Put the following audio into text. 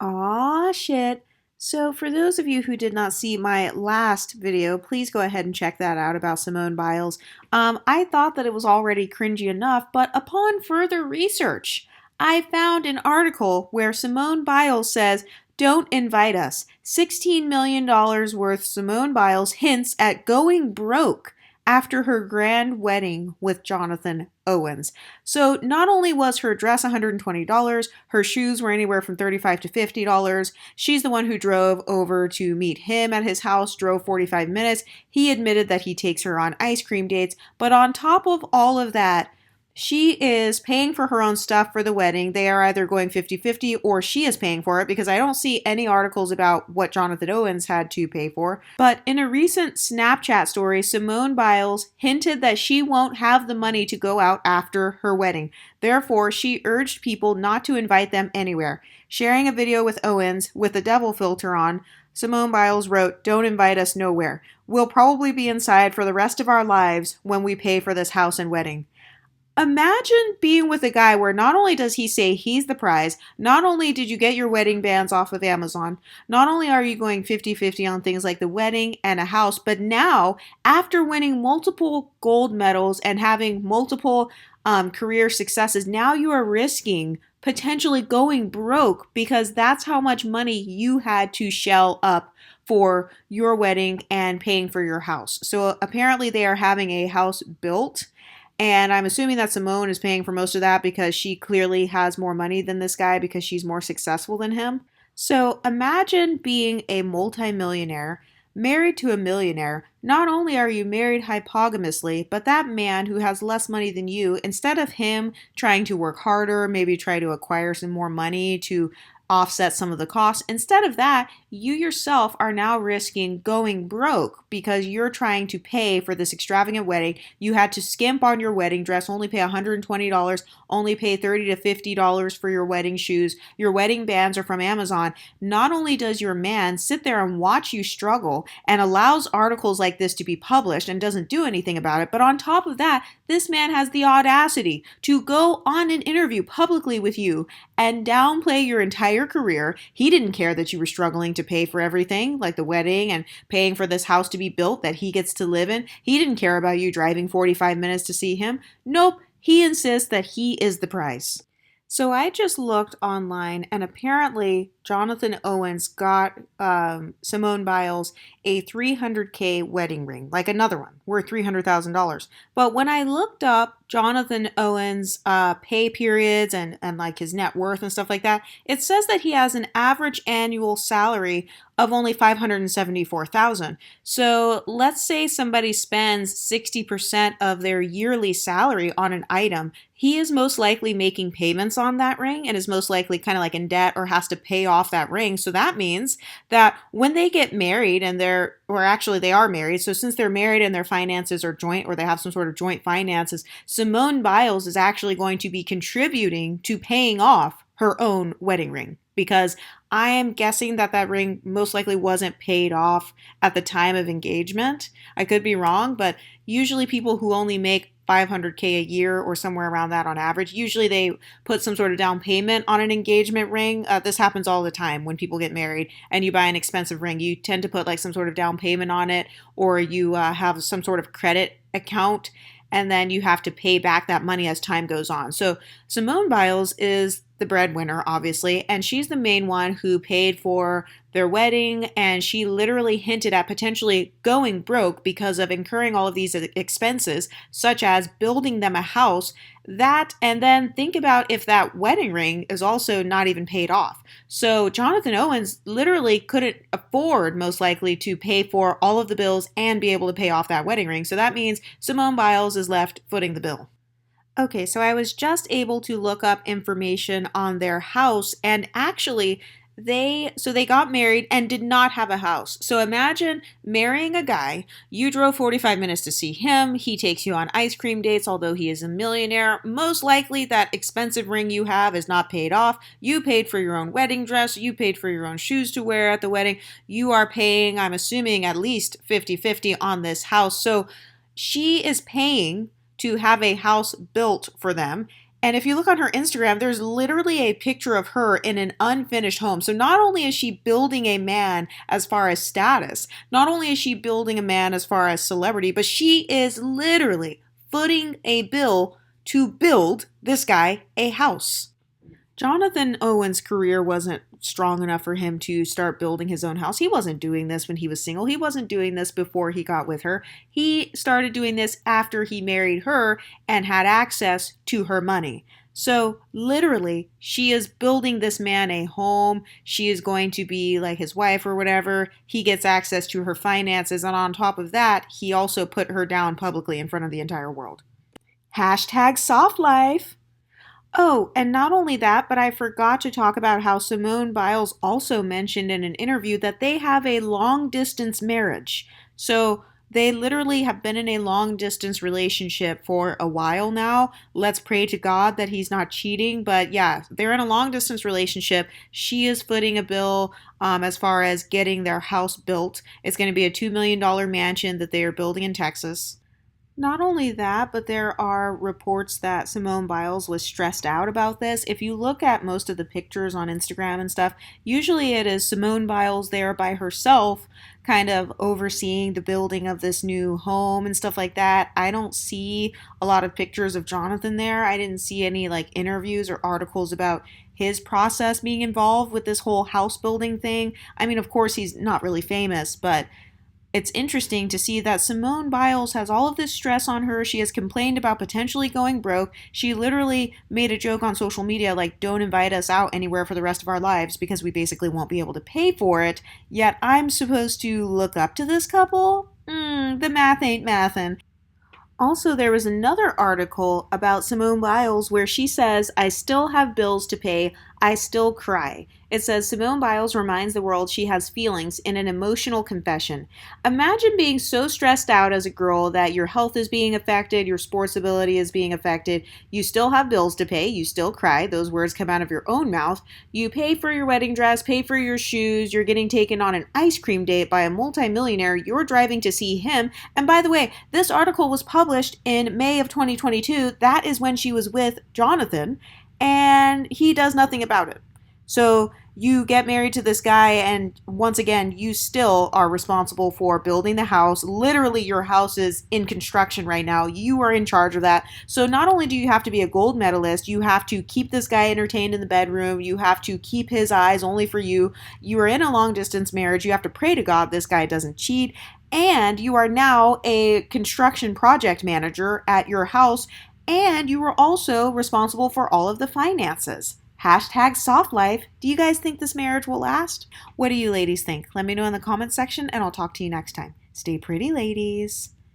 Aw, shit. So, for those of you who did not see my last video, please go ahead and check that out about Simone Biles. I thought that it was already cringy enough, but upon further research, I found an article where Simone Biles says, "Don't invite us. $16 million worth Simone Biles hints at going broke after her grand wedding with Johnathan Owens." So not only was her dress $120, her shoes were anywhere from $35 to $50. She's the one who drove over to meet him at his house, drove 45 minutes. He admitted that he takes her on ice cream dates. But on top of all of that, she is paying for her own stuff for the wedding. They are either going 50-50 or she is paying for it because I don't see any articles about what Johnathan Owens had to pay for. But in a recent Snapchat story, Simone Biles hinted that she won't have the money to go out after her wedding. Therefore, she urged people not to invite them anywhere. Sharing a video with Owens with the devil filter on, Simone Biles wrote, "Don't invite us nowhere. We'll probably be inside for the rest of our lives when we pay for this house and wedding." Imagine being with a guy where not only does he say he's the prize, not only did you get your wedding bands off of Amazon, not only are you going 50-50 on things like the wedding and a house, but now, after winning multiple gold medals and having multiple career successes, now you are risking potentially going broke because that's how much money you had to shell up for your wedding and paying for your house. So apparently they are having a house built, and I'm assuming that Simone is paying for most of that because she clearly has more money than this guy because she's more successful than him. So imagine being a multimillionaire, married to a millionaire. Not only are you married hypogamously, but that man who has less money than you, instead of him trying to work harder, maybe try to acquire some more money to offset some of the costs. Instead of that, you yourself are now risking going broke because you're trying to pay for this extravagant wedding. You had to skimp on your wedding dress, only pay $120, only pay $30 to $50 for your wedding shoes. Your wedding bands are from Amazon. Not only does your man sit there and watch you struggle and allows articles like this to be published and doesn't do anything about it, but on top of that, this man has the audacity to go on an interview publicly with you and downplay your entire career. He didn't care that you were struggling to pay for everything, like the wedding and paying for this house to be built that he gets to live in. He didn't care about you driving 45 minutes to see him. Nope, he insists that he is the prize. So I just looked online, and apparently Johnathan Owens got Simone Biles a 300K wedding ring, like another one, worth $300,000. But when I looked up Johnathan Owens' pay periods and like his net worth and stuff like that, it says that he has an average annual salary of only $574,000. So let's say somebody spends 60% of their yearly salary on an item. He is most likely making payments on that ring and is most likely kind of like in debt or has to pay off that ring. So that means that when they get married and they are married. So since they're married and their finances are joint or they have some sort of joint finances, Simone Biles is actually going to be contributing to paying off her own wedding ring, because I am guessing that that ring most likely wasn't paid off at the time of engagement. I could be wrong, but usually people who only make 500K a year or somewhere around that on average, usually they put some sort of down payment on an engagement ring. This happens all the time when people get married and you buy an expensive ring. You tend to put like some sort of down payment on it, or you have some sort of credit account, and then you have to pay back that money as time goes on. So Simone Biles is the breadwinner, obviously, and she's the main one who paid for their wedding, and she literally hinted at potentially going broke because of incurring all of these expenses, such as building them a house. That, and then think about if that wedding ring is also not even paid off. So Johnathan Owens literally couldn't afford, most likely, to pay for all of the bills and be able to pay off that wedding ring. So that means Simone Biles is left footing the bill. Okay, so I was just able to look up information on their house, and actually they got married and did not have a house. So imagine marrying a guy, you drove 45 minutes to see him, he takes you on ice cream dates, although he is a millionaire. Most likely that expensive ring you have is not paid off. You paid for your own wedding dress, you paid for your own shoes to wear at the wedding. You are paying, I'm assuming, at least 50-50 on this house. So she is paying to have a house built for them. And if you look on her Instagram, there's literally a picture of her in an unfinished home. So not only is she building a man as far as status, not only is she building a man as far as celebrity, but she is literally footing a bill to build this guy a house. Johnathan Owen's career wasn't strong enough for him to start building his own house. He wasn't doing this when he was single. He wasn't doing this before he got with her. He started doing this after he married her and had access to her money. So, literally, she is building this man a home. She is going to be like his wife or whatever. He gets access to her finances. And on top of that, he also put her down publicly in front of the entire world. Hashtag soft life. Oh, and not only that, but I forgot to talk about how Simone Biles also mentioned in an interview that they have a long distance marriage. So they literally have been in a long distance relationship for a while now. Let's pray to God that he's not cheating. But yeah, they're in a long distance relationship. She is footing a bill as far as getting their house built. It's going to be a $2 million mansion that they are building in Texas. Not only that, but there are reports that Simone Biles was stressed out about this. If you look at most of the pictures on Instagram and stuff, usually it is Simone Biles there by herself, kind of overseeing the building of this new home and stuff like that. I don't see a lot of pictures of Johnathan there. I didn't see any like interviews or articles about his process being involved with this whole house building thing. I mean, of course, he's not really famous, but it's interesting to see that Simone Biles has all of this stress on her. She has complained about potentially going broke. She literally made a joke on social media like, don't invite us out anywhere for the rest of our lives because we basically won't be able to pay for it. Yet I'm supposed to look up to this couple? The math ain't mathin'. Also, there was another article about Simone Biles where she says, I still have bills to pay. I still cry. It says Simone Biles reminds the world she has feelings in an emotional confession. Imagine being so stressed out as a girl that your health is being affected, your sports ability is being affected. You still have bills to pay. You still cry. Those words come out of your own mouth. You pay for your wedding dress, pay for your shoes. You're getting taken on an ice cream date by a multimillionaire. You're driving to see him. And by the way, this article was published in May of 2022. That is when she was with Johnathan, and he does nothing about it. So you get married to this guy, and once again, you still are responsible for building the house. Literally, your house is in construction right now. You are in charge of that. So not only do you have to be a gold medalist, you have to keep this guy entertained in the bedroom. You have to keep his eyes only for you. You are in a long distance marriage. You have to pray to God this guy doesn't cheat. And you are now a construction project manager at your house. And you are also responsible for all of the finances. Hashtag soft life. Do you guys think this marriage will last? What do you ladies think? Let me know in the comments section and I'll talk to you next time. Stay pretty, ladies.